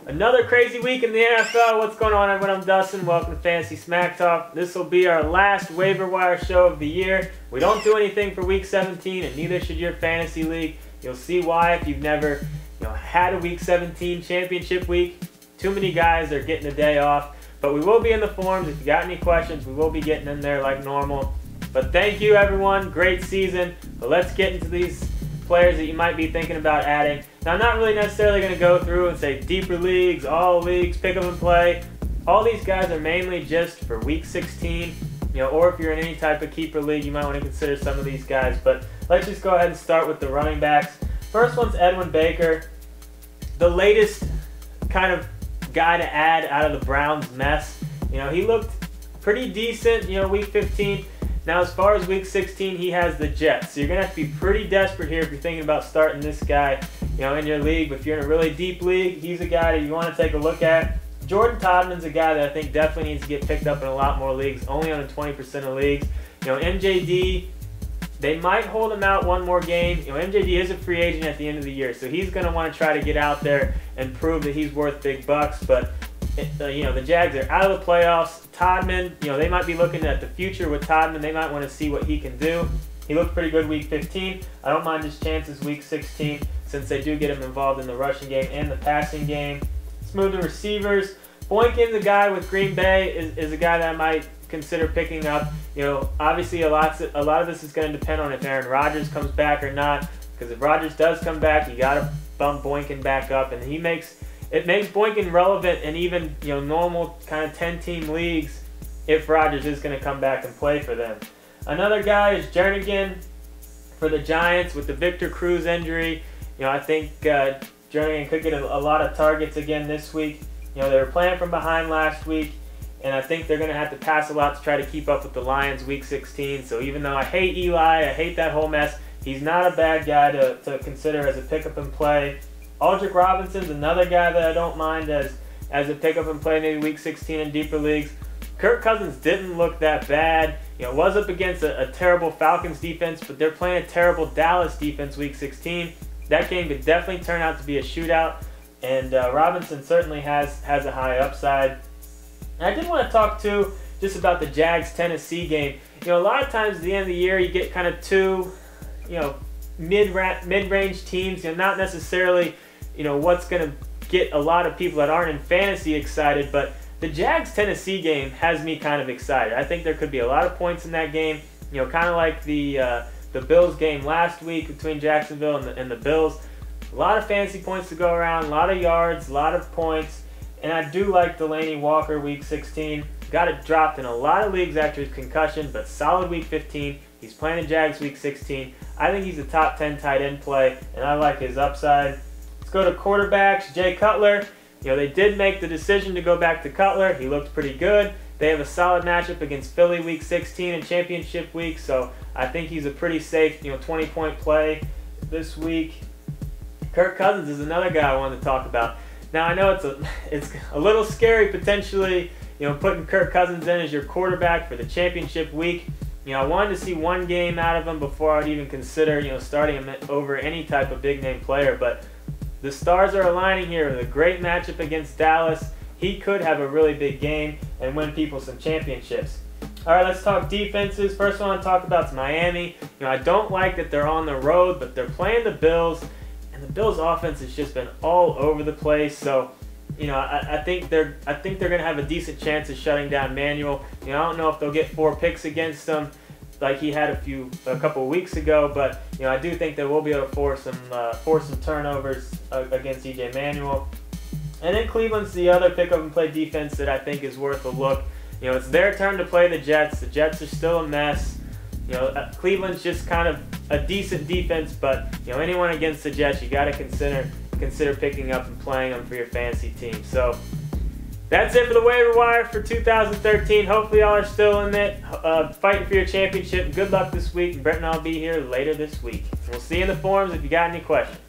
Another crazy week in the NFL. What's going on, everyone? I'm Dustin. Welcome to Fantasy Smack Talk. This will be our last waiver wire show of the year. We don't do anything for Week 17, and neither should your fantasy league. You'll see why if you've never had a Week 17 championship week. Too many guys are getting a day off. But we will be in the forums. If you got any questions, we will be getting in there like normal. But thank you, everyone. Great season. But let's get into these players that you might be thinking about adding. Now, I'm not really necessarily going to go through and say deeper leagues, all leagues, pick up and play. All these guys are mainly just for Week 16, or if you're in any type of keeper league, you might want to consider some of these guys. But let's just go ahead and start with the running backs. First one's Edwin Baker, the latest kind of guy to add out of the Browns mess. He looked pretty decent, Week 15. Now, as far as Week 16, he has the Jets. So you're going to have to be pretty desperate here if you're thinking about starting this guy, in your league. But if you're in a really deep league, he's a guy that you want to take a look at. Jordan Todman's a guy that I think definitely needs to get picked up in a lot more leagues, only on 20% of leagues. MJD, they might hold him out one more game. MJD is a free agent at the end of the year, so he's going to want to try to get out there and prove that he's worth big bucks. But the Jags are out of the playoffs. Todman, they might be looking at the future with Todman. They might want to see what he can do. He looked pretty good Week 15. I don't mind his chances Week 16 since they do get him involved in the rushing game and the passing game. Smooth to receivers. Boykin's a guy with Green Bay is a guy that I might consider picking up. Obviously a lot of this is going to depend on if Aaron Rodgers comes back or not. Because if Rodgers does come back, you got to bump Boykin back up, and it makes Boykin relevant in even normal kind of 10-team leagues if Rodgers is going to come back and play for them. Another guy is Jernigan for the Giants with the Victor Cruz injury. I think Jernigan could get a lot of targets again this week. They were playing from behind last week, and I think they're going to have to pass a lot to try to keep up with the Lions Week 16. So even though I hate Eli, I hate that whole mess, he's not a bad guy to consider as a pickup and play. Aldrick Robinson's another guy that I don't mind as a pickup and play maybe Week 16 in deeper leagues. Kirk Cousins didn't look that bad. Was up against a terrible Falcons defense, but they're playing a terrible Dallas defense Week 16. That game could definitely turn out to be a shootout, and Robinson certainly has a high upside. And I did want to talk too just about the Jags-Tennessee game. A lot of times at the end of the year you get kind of two, mid-range teams. Not necessarily what's going to get a lot of people that aren't in fantasy excited, but the Jags-Tennessee game has me kind of excited. I think there could be a lot of points in that game, kind of like the Bills game last week between Jacksonville and the Bills. A lot of fantasy points to go around, a lot of yards, a lot of points, and I do like Delaney Walker Week 16. Got it dropped in a lot of leagues after his concussion, but solid Week 15. He's playing the Jags Week 16. I think he's a top 10 tight end play, and I like his upside. Let's go to quarterbacks. Jay Cutler. They did make the decision to go back to Cutler. He looked pretty good. They have a solid matchup against Philly Week 16 and championship week, so I think he's a pretty safe, 20-point play this week. Kirk Cousins is another guy I wanted to talk about. Now, I know it's a little scary potentially, putting Kirk Cousins in as your quarterback for the championship week. I wanted to see one game out of him before I would even consider, starting him over any type of big-name player, but the stars are aligning here with a great matchup against Dallas. He could have a really big game and win people some championships. All right, let's talk defenses. First one I want to talk about is Miami. I don't like that they're on the road, but they're playing the Bills, and the Bills' offense has just been all over the place. So, I think they're going to have a decent chance of shutting down Manuel. I don't know if they'll get 4 picks against them like he had a couple of weeks ago, but I do think they will be able to force some turnovers against EJ Manuel. And then Cleveland's the other pick-up and play defense that I think is worth a look. It's their turn to play the Jets. The Jets are still a mess. Cleveland's just kind of a decent defense, but anyone against the Jets, you got to consider picking up and playing them for your fantasy team. So that's it for the waiver wire for 2013. Hopefully y'all are still in it, fighting for your championship. Good luck this week. Brett and I'll be here later this week. We'll see you in the forums if you got any questions.